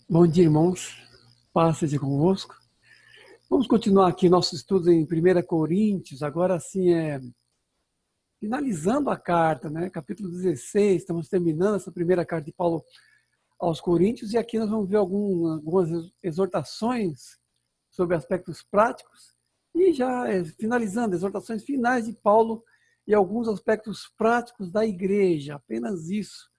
Bom dia, irmãos. Paz seja convosco. Vamos continuar aqui nosso estudo em 1 Coríntios, agora sim finalizando a carta, né? Capítulo 16, estamos terminando essa primeira carta de Paulo aos Coríntios e aqui nós vamos ver algumas exortações sobre aspectos práticos e já finalizando, exortações finais de Paulo e alguns aspectos práticos da igreja, apenas isso.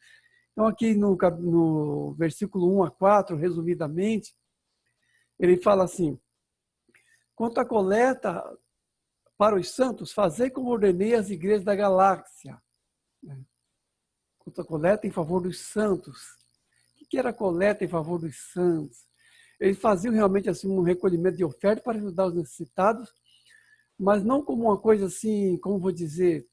Então aqui no versículo 1 a 4, resumidamente, ele fala assim: quanto à coleta para os santos, fazei como ordenei às igrejas da galáxia. Quanto à coleta em favor dos santos. O que era a coleta em favor dos santos? Eles faziam realmente assim um recolhimento de oferta para ajudar os necessitados, mas não como uma coisa assim, como vou dizer,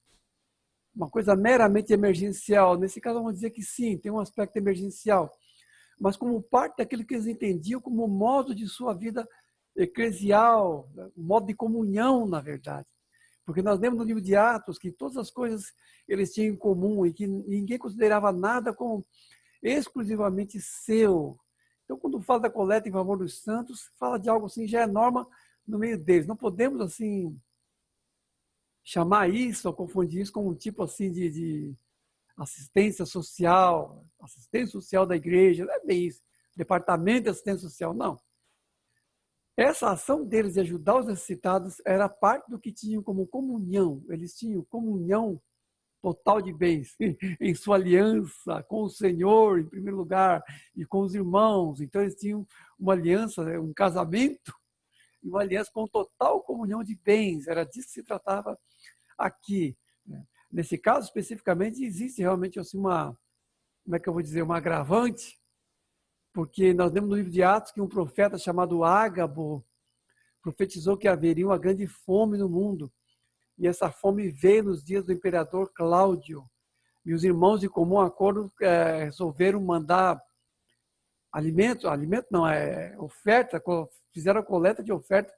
uma coisa meramente emergencial. Nesse caso, vamos dizer que sim, tem um aspecto emergencial, mas como parte daquilo que eles entendiam como modo de sua vida eclesial, modo de comunhão, na verdade. Porque nós lemos no livro de Atos que todas as coisas eles tinham em comum e que ninguém considerava nada como exclusivamente seu. Então, quando fala da coleta em favor dos santos, fala de algo assim, já é norma no meio deles. Não podemos, assim, chamar isso ou confundir isso com um tipo assim de assistência social da igreja. Não é bem isso. Departamento de assistência social, não. Essa ação deles de ajudar os necessitados era parte do que tinham como comunhão. Eles tinham comunhão total de bens em sua aliança com o Senhor, em primeiro lugar, e com os irmãos. Então, eles tinham uma aliança, um casamento, e uma aliança com total comunhão de bens. Era disso que se tratava aqui. Nesse caso, especificamente, existe realmente assim como é que eu vou dizer, uma agravante, porque nós lemos no livro de Atos que um profeta chamado Ágabo profetizou que haveria uma grande fome no mundo. E essa fome veio nos dias do imperador Cláudio. E os irmãos de comum acordo resolveram mandar oferta, fizeram a coleta de oferta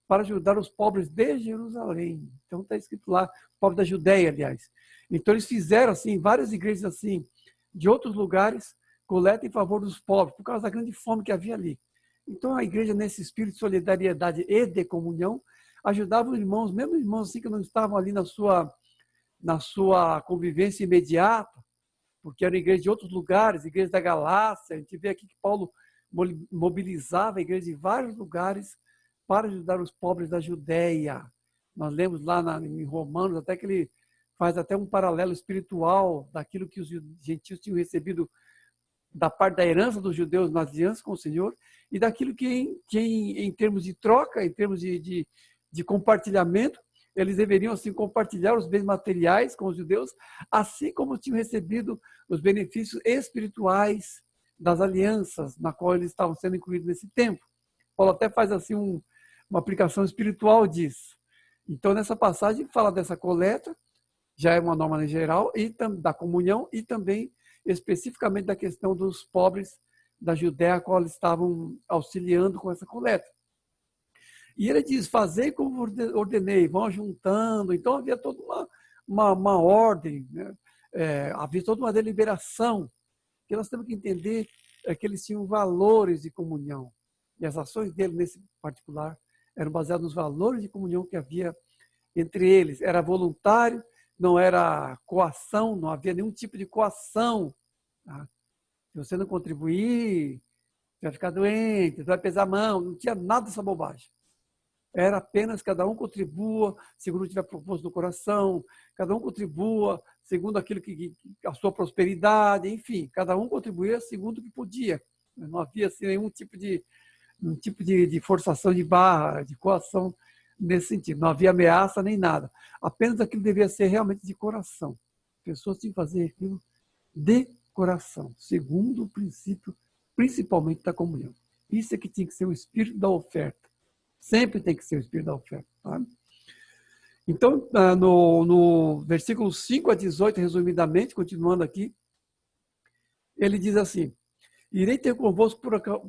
para ajudar os pobres de Jerusalém. Então está escrito lá, pobres da Judéia, aliás. Então eles fizeram assim, várias igrejas assim, de outros lugares, coleta em favor dos pobres, por causa da grande fome que havia ali. Então a igreja, nesse espírito de solidariedade e de comunhão, ajudava os irmãos, mesmo irmãos assim que não estavam ali na sua convivência imediata, porque eram igrejas de outros lugares, igrejas da Galácia. A gente vê aqui que Paulo mobilizava a igreja de vários lugares para ajudar os pobres da Judéia. Nós lemos lá em Romanos até que ele faz até um paralelo espiritual daquilo que os gentios tinham recebido da parte da herança dos judeus nas alianças com o Senhor e daquilo que em termos de troca, em termos de compartilhamento, eles deveriam assim compartilhar os bens materiais com os judeus, assim como tinham recebido os benefícios espirituais das alianças na qual eles estavam sendo incluídos nesse tempo. Paulo até faz assim uma aplicação espiritual disso. Então, nessa passagem, fala dessa coleta, já é uma norma em geral, e da comunhão e também especificamente da questão dos pobres da Judéia, a qual eles estavam auxiliando com essa coleta. E ele diz, fazei como ordenei, vão juntando. Então havia toda uma ordem, né? Havia toda uma deliberação, que nós temos que entender que eles tinham valores de comunhão. E as ações dele, nesse particular, eram baseadas nos valores de comunhão que havia entre eles. Era voluntário, não era coação, não havia nenhum tipo de coação. Tá? Se você não contribuir, você vai ficar doente, você vai pesar a mão, não tinha nada dessa bobagem. Era apenas cada um contribua segundo tiver proposto no coração, cada um contribua segundo aquilo que a sua prosperidade, enfim, cada um contribuía segundo o que podia. Não havia assim, nenhum tipo de forçação de barra, de coação nesse sentido. Não havia ameaça nem nada. Apenas aquilo devia ser realmente de coração. As pessoas tinham que fazer aquilo de coração, segundo o princípio, principalmente da comunhão. Isso é que tinha que ser o espírito da oferta. Sempre tem que ser o espírito da oferta. Tá? Então, no versículo 5 a 18, resumidamente, continuando aqui, ele diz assim: irei ter convosco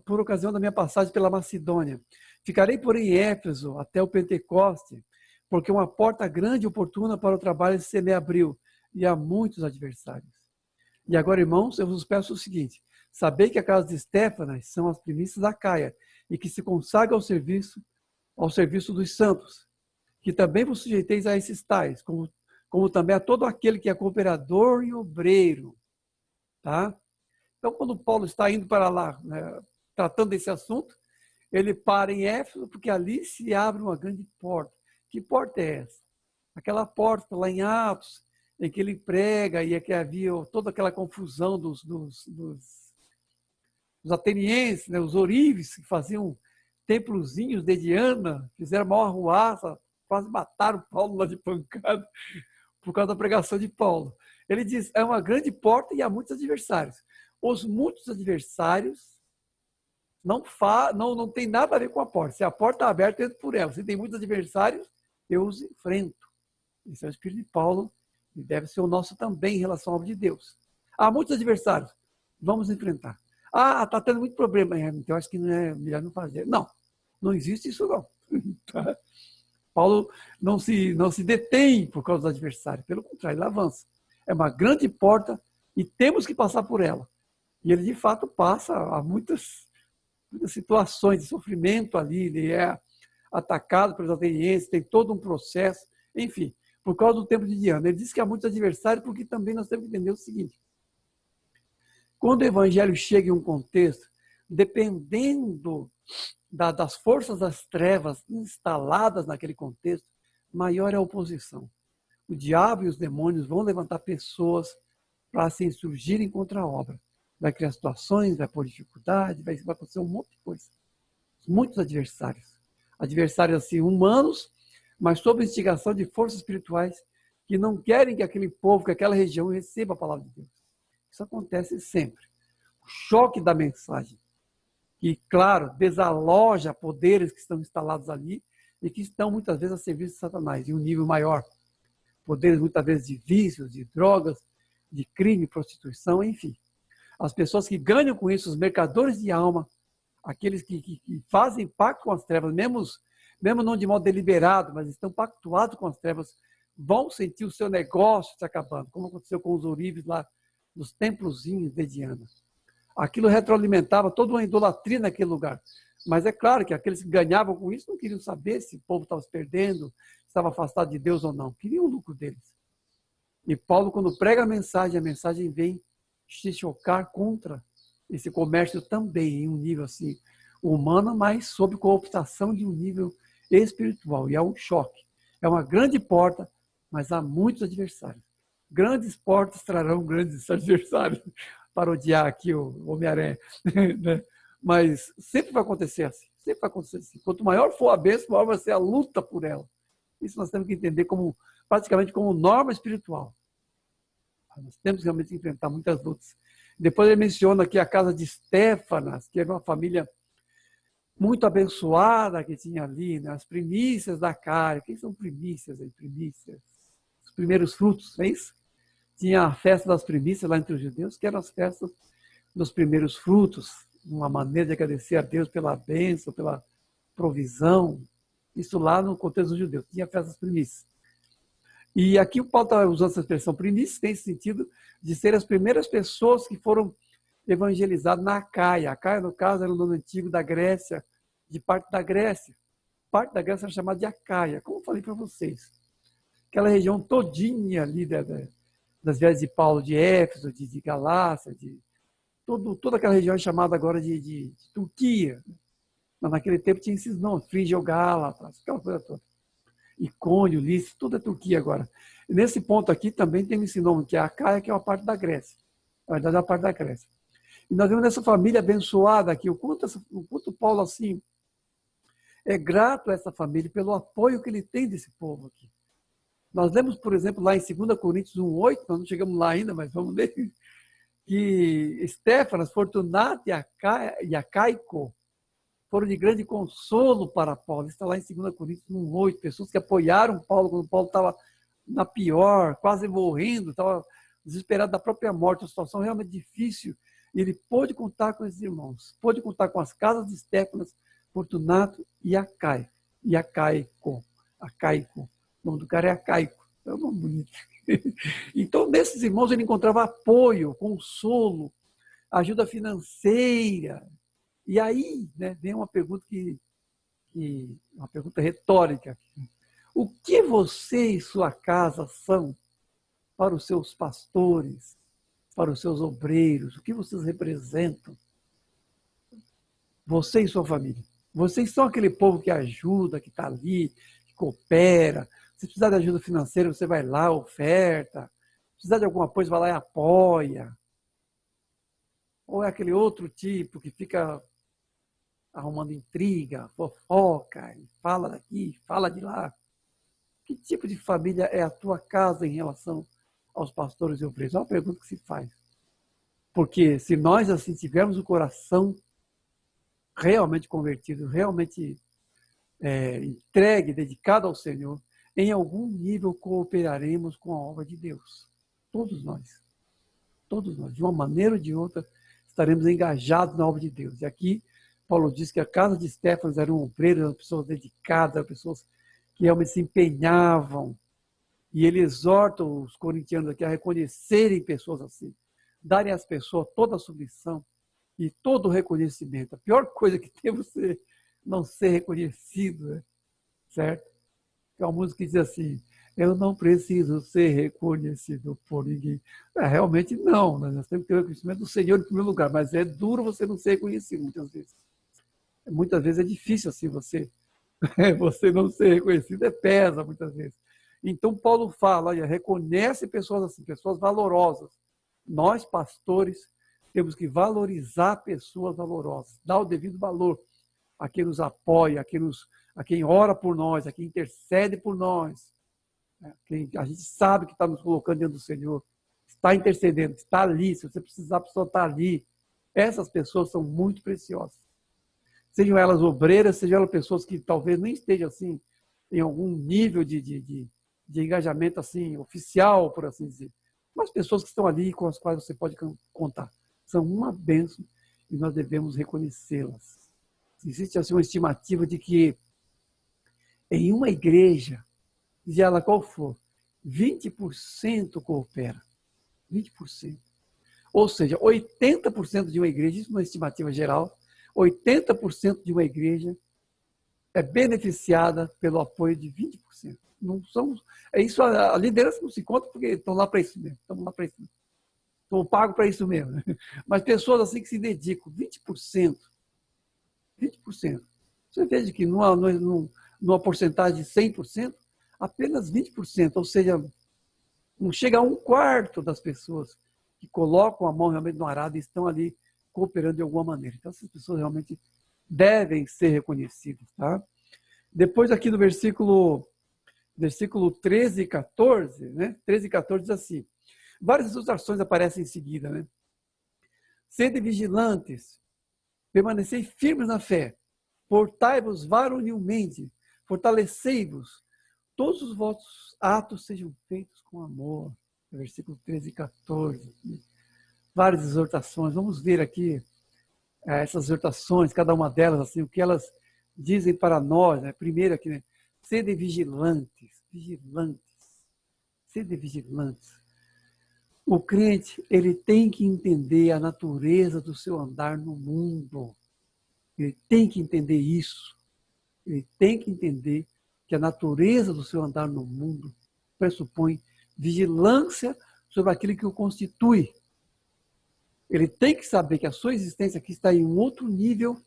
por ocasião da minha passagem pela Macedônia. Ficarei, porém, em Éfeso até o Pentecoste, porque uma porta grande e oportuna para o trabalho se me abriu, e há muitos adversários. E agora, irmãos, eu vos peço o seguinte: Sabei que a casa de Estéfanas são as primícias da Caia, e que se consagra ao serviço dos santos, que também vos sujeiteis a esses tais, como também a todo aquele que é cooperador e obreiro. Tá? Então, quando Paulo está indo para lá, né, tratando desse assunto, ele para em Éfeso, porque ali se abre uma grande porta. Que porta é essa? Aquela porta lá em Atos, em que ele prega e é que havia toda aquela confusão dos atenienses, né, os ourives, que faziam templozinhos de Diana, fizeram a maior arruaça, quase mataram Paulo lá de pancada por causa da pregação de Paulo. Ele diz, é uma grande porta e há muitos adversários. Os muitos adversários não tem nada a ver com a porta. Se a porta está aberta, eu entro por ela. Se tem muitos adversários, eu os enfrento. Esse é o Espírito de Paulo e deve ser o nosso também em relação ao de Deus. Há muitos adversários. Vamos enfrentar. Ah, está tendo muito problema. Então, eu acho que não é melhor não fazer. Não, não existe isso não. Tá? Paulo não se detém por causa do adversário. Pelo contrário, ele avança. É uma grande porta e temos que passar por ela. E ele, de fato, passa a muitas situações de sofrimento ali. Ele é atacado pelos atenienses, tem todo um processo. Enfim, por causa do tempo de Diana. Ele diz que há muitos adversários porque também nós temos que entender o seguinte. Quando o evangelho chega em um contexto, dependendo das forças das trevas instaladas naquele contexto, maior é a oposição. O diabo e os demônios vão levantar pessoas para se insurgirem contra a obra. Vai criar situações, vai pôr dificuldade, vai acontecer um monte de coisa. Muitos adversários. Adversários assim, humanos, mas sob instigação de forças espirituais que não querem que aquele povo, que aquela região receba a palavra de Deus. Isso acontece sempre. O choque da mensagem, que, claro, desaloja poderes que estão instalados ali e que estão muitas vezes a serviço de Satanás, em um nível maior. Poderes muitas vezes de vícios, de drogas, de crime, prostituição, enfim. As pessoas que ganham com isso, os mercadores de alma, aqueles que fazem pacto com as trevas, mesmo não de modo deliberado, mas estão pactuados com as trevas, vão sentir o seu negócio se acabando, como aconteceu com os ourives lá nos templozinhos de Diana. Aquilo retroalimentava toda uma idolatria naquele lugar. Mas é claro que aqueles que ganhavam com isso não queriam saber se o povo estava se perdendo, estava afastado de Deus ou não. Queriam o lucro deles. E Paulo, quando prega a mensagem vem se chocar contra esse comércio também, em um nível assim, humano, mas sob cooptação de um nível espiritual. E é um choque. É uma grande porta, mas há muitos adversários. Grandes portas trarão grandes adversários, para odiar aqui o Homem-Aranha. Mas sempre vai acontecer assim. Sempre vai acontecer assim. Quanto maior for a bênção, maior vai ser a luta por ela. Isso nós temos que entender praticamente como norma espiritual. Nós temos realmente que enfrentar muitas lutas. Depois ele menciona aqui a casa de Estéfanas, que era uma família muito abençoada que tinha ali, né? As primícias da Caia. Quem são primícias aí? Primícias. Os primeiros frutos, é isso? Tinha a festa das primícias lá entre os judeus, que eram as festas dos primeiros frutos, uma maneira de agradecer a Deus pela bênção, pela provisão. Isso lá no contexto dos judeus. Tinha a festa das primícias. E aqui o Paulo está usando essa expressão primícias, tem esse sentido de ser as primeiras pessoas que foram evangelizadas na Acaia. A Acaia, no caso, era o nome antigo da Grécia, de parte da Grécia. Parte da Grécia era chamada de Acaia, como eu falei para vocês. Aquela região todinha ali das viagens de Paulo, de Éfeso, de Galácia, toda aquela região chamada agora de Turquia. Mas naquele tempo tinha esses nomes, Frígia, Gálatas, aquela coisa toda. Icônio, Lício, tudo é Turquia agora. E nesse ponto aqui também tem esse nome, que é a Acaia, que é uma parte da Grécia. Na verdade, é uma parte da Grécia. E nós vemos essa família abençoada aqui, o quanto Paulo, assim, é grato a essa família pelo apoio que ele tem desse povo aqui. Nós lemos, por exemplo, lá em 2 Coríntios 1:8, nós não chegamos lá ainda, mas vamos ler, que Estéfanas, Fortunato e Acaico foram de grande consolo para Paulo. Está lá em 2 Coríntios 1:8, pessoas que apoiaram Paulo quando Paulo estava na pior, quase morrendo, estava desesperado da própria morte, uma situação realmente difícil. E ele pôde contar com esses irmãos, pôde contar com as casas de Estéfanas, Fortunato e Acaico. Acaico. O nome do cara é Acaico. É um nome bonito. Então, nesses irmãos, ele encontrava apoio, consolo, ajuda financeira. E aí, né, vem uma pergunta uma pergunta retórica. O que você e sua casa são para os seus pastores, para os seus obreiros? O que vocês representam? Você e sua família. Vocês são aquele povo que ajuda, que está ali, que coopera. Se precisar de ajuda financeira, você vai lá, oferta. Se precisar de alguma coisa, vai lá e apoia. Ou é aquele outro tipo que fica arrumando intriga, fofoca, e fala daqui, fala de lá. Que tipo de família é a tua casa em relação aos pastores e obreiros? É uma pergunta que se faz. Porque se nós assim tivermos o coração realmente convertido, realmente entregue, dedicado ao Senhor, em algum nível cooperaremos com a obra de Deus. Todos nós, de uma maneira ou de outra, estaremos engajados na obra de Deus. E aqui, Paulo diz que a casa de Estéfanas eram obreiros, eram pessoas dedicadas, eram pessoas que realmente se empenhavam. E ele exorta os corintianos aqui a reconhecerem pessoas assim, darem às pessoas toda a submissão e todo o reconhecimento. A pior coisa que tem é você não ser reconhecido, né? Certo? É uma música que diz assim, eu não preciso ser reconhecido por ninguém. Realmente não, né? Nós temos que ter o reconhecimento do Senhor em primeiro lugar, mas é duro você não ser reconhecido muitas vezes. Muitas vezes é difícil assim você não ser reconhecido, pesa muitas vezes. Então Paulo fala, olha, reconhece pessoas assim, pessoas valorosas. Nós, pastores, temos que valorizar pessoas valorosas, dar o devido valor a quem nos apoia, a quem ora por nós, a quem intercede por nós. A gente sabe que está nos colocando diante do Senhor, está intercedendo, está ali, se você precisar, a pessoa está ali. Essas pessoas são muito preciosas. Sejam elas obreiras, sejam elas pessoas que talvez nem estejam assim, em algum nível de engajamento assim, oficial, por assim dizer. Mas pessoas que estão ali com as quais você pode contar. São uma bênção e nós devemos reconhecê-las. Existe assim uma estimativa de que em uma igreja, seja ela qual for, 20% coopera. 20%. Ou seja, 80% de uma igreja, isso é uma estimativa geral, 80% de uma igreja é beneficiada pelo apoio de 20%. Não somos, isso, a liderança não se conta porque estão lá para isso mesmo. Estamos lá para isso mesmo. Estão pagos para isso mesmo. Mas pessoas assim que se dedicam, 20%. 20%. Você veja que numa porcentagem de 100%, apenas 20%, ou seja, não chega a um quarto das pessoas que colocam a mão realmente no arado e estão ali cooperando de alguma maneira. Então, essas pessoas realmente devem ser reconhecidas. Tá? Depois, aqui no versículo 13 e 14, né? 13 e 14 diz assim, várias ilustrações aparecem em seguida. Né? Sede vigilantes, permanecei firmes na fé, portai-vos varonilmente, fortalecei-vos, todos os vossos atos sejam feitos com amor. Versículo 13 e 14. Várias exortações. Vamos ver aqui essas exortações, cada uma delas, assim, o que elas dizem para nós. Né? Primeiro aqui, né? Sede vigilantes, sede vigilantes. O crente, ele tem que entender a natureza do seu andar no mundo. Ele tem que entender isso. Ele tem que entender que a natureza do seu andar no mundo pressupõe vigilância sobre aquilo que o constitui. Ele tem que saber que a sua existência aqui está em um outro nível,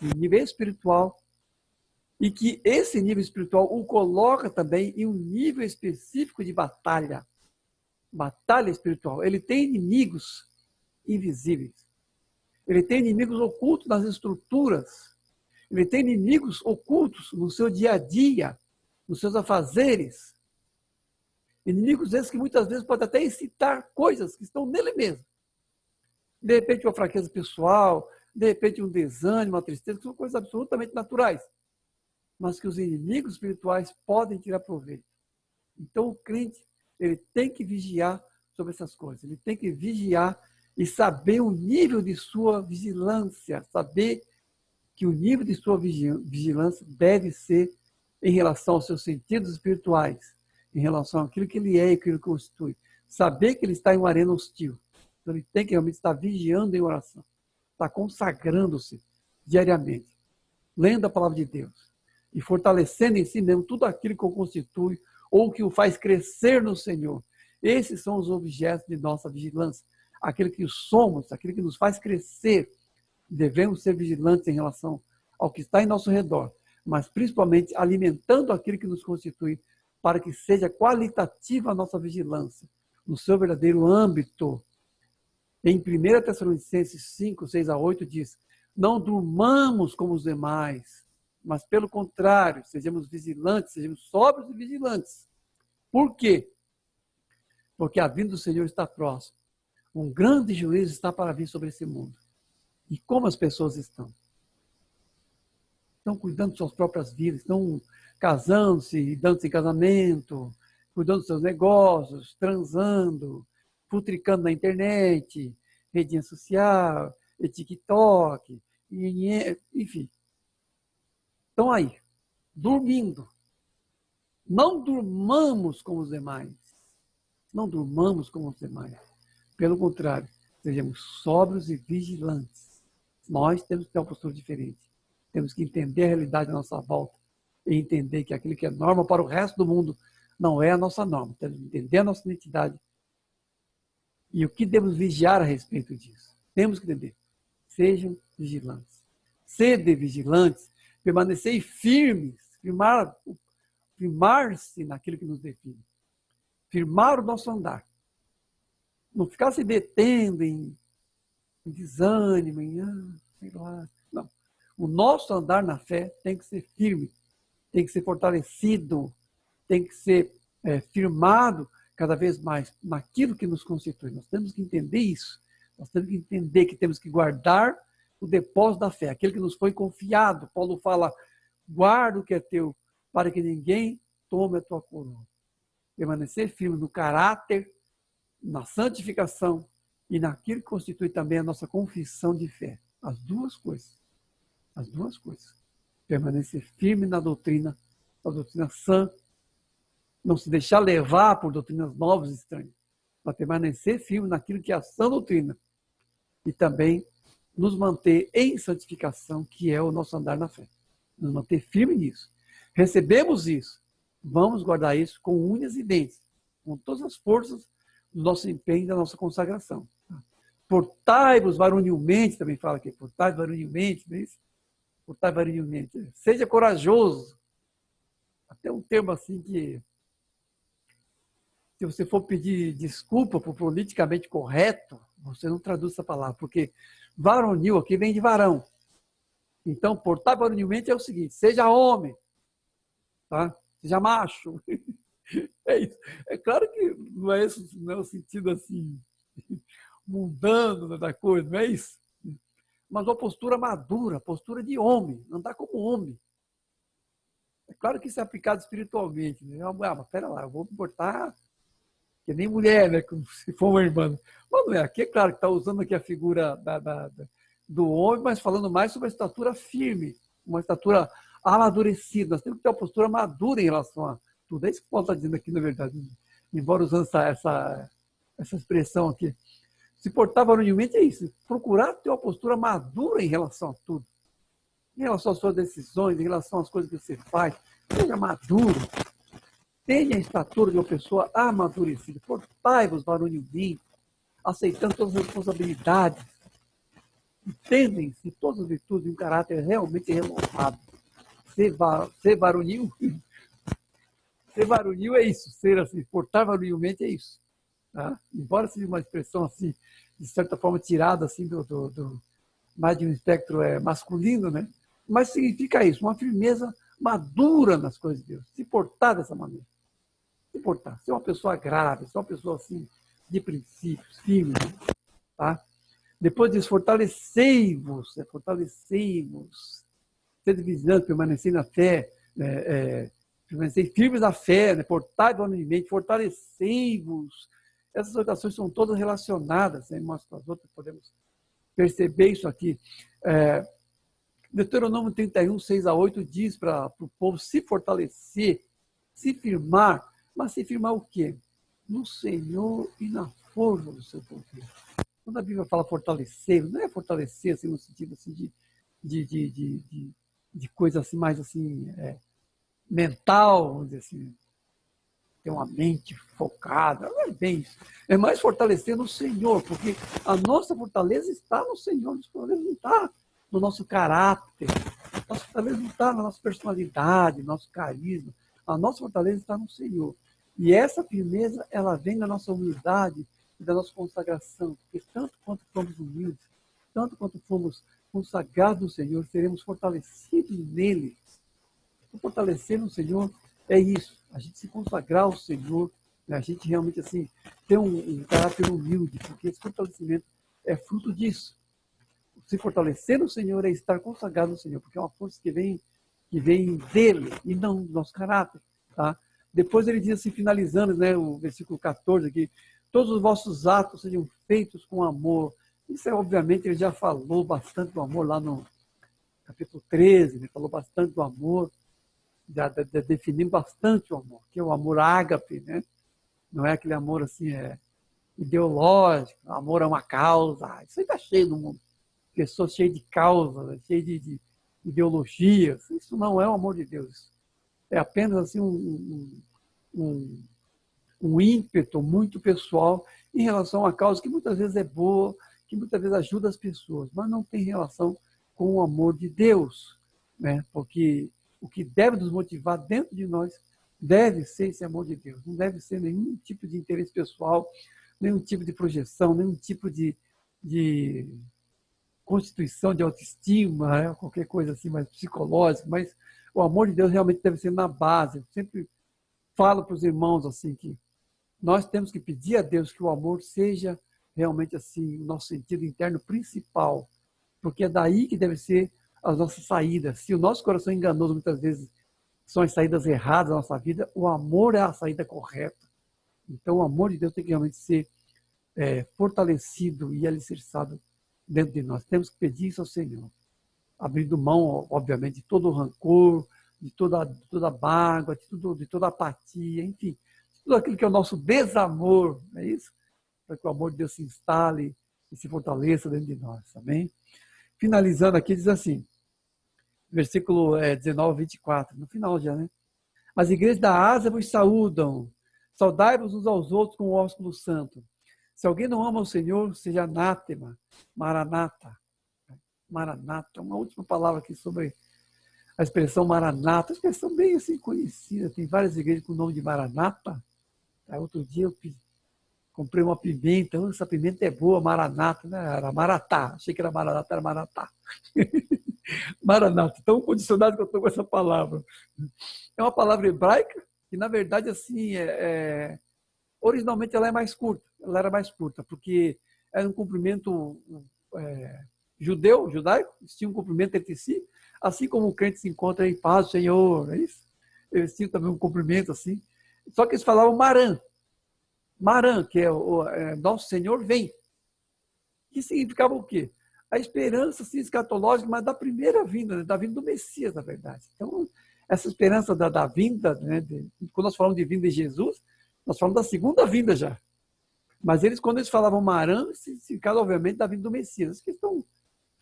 um nível espiritual, e que esse nível espiritual o coloca também em um nível específico de batalha espiritual. Ele tem inimigos invisíveis. Ele tem inimigos ocultos nas estruturas. Ele tem inimigos ocultos no seu dia a dia, nos seus afazeres. Inimigos esses que muitas vezes podem até incitar coisas que estão nele mesmo. De repente uma fraqueza pessoal, de repente um desânimo, uma tristeza, que são coisas absolutamente naturais, mas que os inimigos espirituais podem tirar proveito. Então o crente, ele tem que vigiar sobre essas coisas, ele tem que vigiar e saber o nível de sua vigilância, saber que o nível de sua vigilância deve ser em relação aos seus sentidos espirituais, em relação àquilo que ele é e aquilo que constitui. Saber que ele está em uma arena hostil. Então, ele tem que realmente estar vigiando em oração, estar consagrando-se diariamente, lendo a palavra de Deus e fortalecendo em si mesmo tudo aquilo que o constitui ou que o faz crescer no Senhor. Esses são os objetos de nossa vigilância. Aquilo que somos, aquilo que nos faz crescer. Devemos ser vigilantes em relação ao que está em nosso redor, mas principalmente alimentando aquilo que nos constitui para que seja qualitativa a nossa vigilância, no seu verdadeiro âmbito. Em 1 Tessalonicenses 5, 6 a 8 diz: não durmamos como os demais, mas pelo contrário, sejamos vigilantes, sejamos sóbrios e vigilantes. Por quê? Porque a vinda do Senhor está próxima. Um grande juízo está para vir sobre esse mundo. E como as pessoas estão? Estão cuidando de suas próprias vidas, estão casando-se, dando-se em casamento, cuidando dos seus negócios, transando, futricando na internet, redinha social, TikTok, enfim. Estão aí, dormindo. Não durmamos como os demais. Não durmamos como os demais. Pelo contrário, sejamos sóbrios e vigilantes. Nós temos que ter uma postura diferente. Temos que entender a realidade da nossa volta e entender que aquilo que é norma para o resto do mundo não é a nossa norma. Temos que entender a nossa identidade e o que devemos vigiar a respeito disso. Temos que entender. Sejam vigilantes. Sede vigilantes, permanecei firmes, firmar-se naquilo que nos define. Firmar o nosso andar. Não ficar se detendo em desânimo, sei lá. Não. O nosso andar na fé tem que ser firme, tem que ser fortalecido, tem que ser firmado cada vez mais naquilo que nos constitui. Nós temos que entender isso. Nós temos que entender que temos que guardar o depósito da fé, aquele que nos foi confiado. Paulo fala, guarda o que é teu, para que ninguém tome a tua coroa. Permanecer firme no caráter, na santificação e naquilo que constitui também a nossa confissão de fé. As duas coisas. As duas coisas. Permanecer firme na doutrina, a doutrina sã, não se deixar levar por doutrinas novas e estranhas, mas permanecer firme naquilo que é a sã doutrina e também nos manter em santificação, que é o nosso andar na fé. Nos manter firme nisso. Recebemos isso, vamos guardar isso com unhas e dentes, com todas as forças do nosso empenho e da nossa consagração. Portai-vos varonilmente, também fala aqui, portai-vos varonilmente, não é isso? Portai-vos varonilmente. Seja corajoso. Até um termo assim que, se você for pedir desculpa por politicamente correto, você não traduz essa palavra, porque varonil aqui vem de varão. Então, portai-vos varonilmente é o seguinte, seja homem, tá? Seja macho. É isso. É claro que não é o sentido assim mundano da coisa, não é isso? Mas uma postura madura, postura de homem, andar como homem. É claro que isso é aplicado espiritualmente, né? Ah, mas pera lá, eu vou me portar que nem mulher, né? Como se for uma irmã. Mas não é, aqui é claro que está usando aqui a figura do homem, mas falando mais sobre a estatura firme, uma estatura amadurecida. Nós temos que ter uma postura madura em relação a tudo. É isso que o Paulo está dizendo aqui, na verdade, embora usando essa expressão aqui. Se portar varonilmente é isso, procurar ter uma postura madura em relação a tudo. Em relação às suas decisões, em relação às coisas que você faz. Seja maduro. Tenha a estatura de uma pessoa amadurecida. Portai-vos varonilmente, aceitando todas as responsabilidades. Entendem-se todas as virtudes e um caráter realmente renovado. Ser varonil. Ser varonil é isso. Ser assim, portar varonilmente é isso. Tá? Embora seja uma expressão assim, de certa forma tirada assim, mais de um espectro masculino, né? Mas significa isso, uma firmeza madura nas coisas de Deus. Se portar dessa maneira. Se portar. Ser uma pessoa grave, ser uma pessoa assim, de princípios, firme. Tá? Depois disso, fortalecei-vos, sede vigilantes, permanecer na fé, permanecer firmes na fé, né? Portai-vos varonilmente, fortalecei-vos. Essas orações são todas relacionadas, né, umas com as outras, podemos perceber isso aqui. Deuteronômio 31, 6 a 8 diz para o povo se fortalecer, se firmar, mas se firmar o quê? No Senhor e na força do seu poder. Quando a Bíblia fala fortalecer, não é fortalecer assim, no sentido assim, de coisa assim, mais assim, mental, vamos dizer assim, ter uma mente focada, não é bem isso. É mais fortalecer no Senhor, porque a nossa fortaleza está no Senhor, nossa fortaleza não está no nosso caráter, nossa fortaleza não está na nossa personalidade, nosso carisma, a nossa fortaleza está no Senhor. E essa firmeza, ela vem da nossa humildade e da nossa consagração, porque tanto quanto fomos humildes, tanto quanto fomos consagrados no Senhor, seremos fortalecidos nele. Fortalecer no Senhor é isso, a gente se consagrar ao Senhor, né? A gente realmente assim ter um caráter humilde, porque esse fortalecimento é fruto disso. Se fortalecer no Senhor é estar consagrado no Senhor, porque é uma força que vem dele e não do nosso caráter. Tá? Depois ele diz assim, finalizando, né, o versículo 14 aqui, todos os vossos atos sejam feitos com amor. Isso é, obviamente, ele já falou bastante do amor lá no capítulo 13, ele falou bastante do amor, já definindo bastante o amor, que é o amor ágape, né? Não é aquele amor assim, ideológico, amor a uma causa. Isso aí está cheio do mundo. Pessoas cheias de causas, cheias de ideologias. Isso não é o amor de Deus. É apenas assim, um ímpeto muito pessoal em relação a uma causa que muitas vezes é boa, que muitas vezes ajuda as pessoas, mas não tem relação com o amor de Deus, né? Porque o que deve nos motivar dentro de nós deve ser esse amor de Deus, não deve ser nenhum tipo de interesse pessoal, nenhum tipo de projeção, nenhum tipo de constituição de autoestima, né? Qualquer coisa assim mais psicológica, mas o amor de Deus realmente deve ser na base. Eu sempre falo para os irmãos assim que nós temos que pedir a Deus que o amor seja realmente assim o nosso sentido interno principal, porque é daí que deve ser as nossas saídas. Se o nosso coração é enganoso muitas vezes são as saídas erradas da nossa vida, o amor é a saída correta. Então o amor de Deus tem que realmente ser fortalecido e alicerçado dentro de nós. Temos que pedir isso ao Senhor, abrindo mão, obviamente, de todo o rancor, de toda mágoa, de toda apatia, enfim, de tudo aquilo que é o nosso desamor, não é isso? Para que o amor de Deus se instale e se fortaleça dentro de nós, amém? Finalizando aqui, diz assim, versículo 19, 24, no final já, né? As igrejas da Ásia vos saúdam, saudai-vos uns aos outros com o ósculo santo. Se alguém não ama o Senhor, seja anátema, maranata. Maranata, uma última palavra aqui sobre a expressão maranata, uma expressão bem assim conhecida, tem várias igrejas com o nome de maranata. Outro dia eu comprei uma pimenta, essa pimenta é boa, maranata, né? Era maratá, achei que era maranata, era maratá. Maranata, tão condicionado que eu estou com essa palavra. É uma palavra hebraica que, na verdade, assim, originalmente ela é mais curta, ela era mais curta, porque era um cumprimento judaico, eles tinham um cumprimento entre si, assim como o crente se encontra em paz, Senhor, é isso? Eles tinham também um cumprimento assim, só que eles falavam Maran, que é nosso Senhor vem, que significava o quê? A esperança assim, escatológica, mas da primeira vinda, né? Da vinda do Messias, na verdade. Então, essa esperança da vinda, né? Quando nós falamos de vinda de Jesus, nós falamos da segunda vinda já. Mas eles, quando eles falavam Marã, significava, obviamente, da vinda do Messias. Eles que estão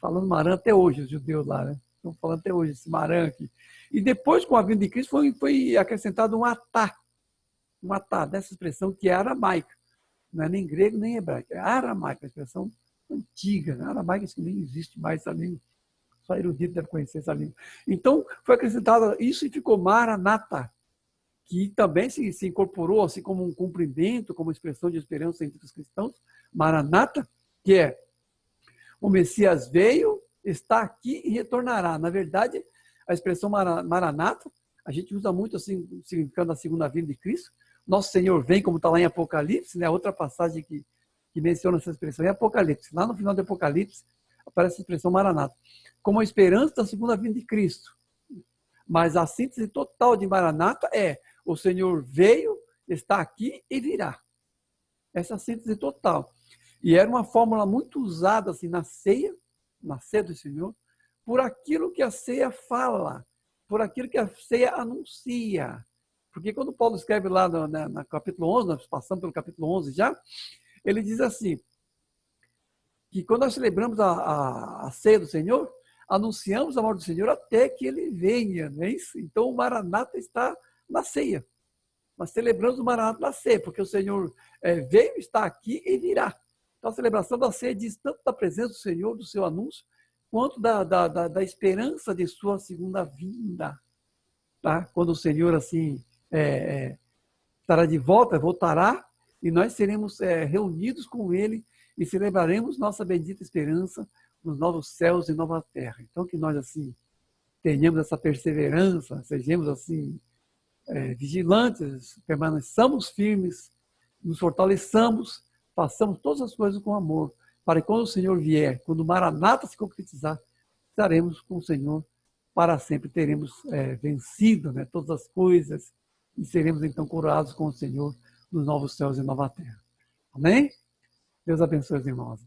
falando Marã até hoje, os judeus lá, né? Estão falando até hoje esse Marã aqui. E depois, com a vinda de Cristo, foi acrescentado um atá, dessa expressão que é aramaica. Não é nem grego, nem hebraico. É aramaica, a expressão antiga, né? Aramaica que nem existe mais essa língua. Só erudito deve conhecer essa língua. Então, foi acrescentado isso e ficou Maranata, que também se incorporou assim como um cumprimento, como expressão de esperança entre os cristãos. Maranata, que é o Messias veio, está aqui e retornará. Na verdade, a expressão Maranata, a gente usa muito assim, significando a segunda vinda de Cristo. Nosso Senhor vem, como está lá em Apocalipse, né? Outra passagem que menciona essa expressão é Apocalipse. Lá no final do Apocalipse aparece a expressão Maranata, como a esperança da segunda vinda de Cristo. Mas a síntese total de Maranata é: o Senhor veio, está aqui e virá. Essa é a síntese total. E era uma fórmula muito usada assim, na ceia do Senhor, por aquilo que a ceia fala, por aquilo que a ceia anuncia. Porque quando Paulo escreve lá no capítulo 11, nós passamos pelo capítulo 11 já, ele diz assim: que quando nós celebramos a ceia do Senhor, anunciamos a morte do Senhor até que ele venha, não é isso? Então o Maranata está na ceia. Nós celebramos o Maranata na ceia, porque o Senhor veio, está aqui e virá. Então a celebração da ceia diz tanto da presença do Senhor, do seu anúncio, quanto da esperança de sua segunda vinda. Tá? Quando o Senhor assim estará de volta, voltará, e nós seremos reunidos com Ele e celebraremos nossa bendita esperança nos novos céus e nova terra. Então que nós assim tenhamos essa perseverança, sejamos assim vigilantes, permaneçamos firmes, nos fortaleçamos, façamos todas as coisas com amor, para que quando o Senhor vier, quando o Maranata se concretizar, estaremos com o Senhor para sempre, teremos vencido, né, todas as coisas e seremos então coroados com o Senhor nos novos céus e nova terra. Amém? Deus abençoe os irmãos.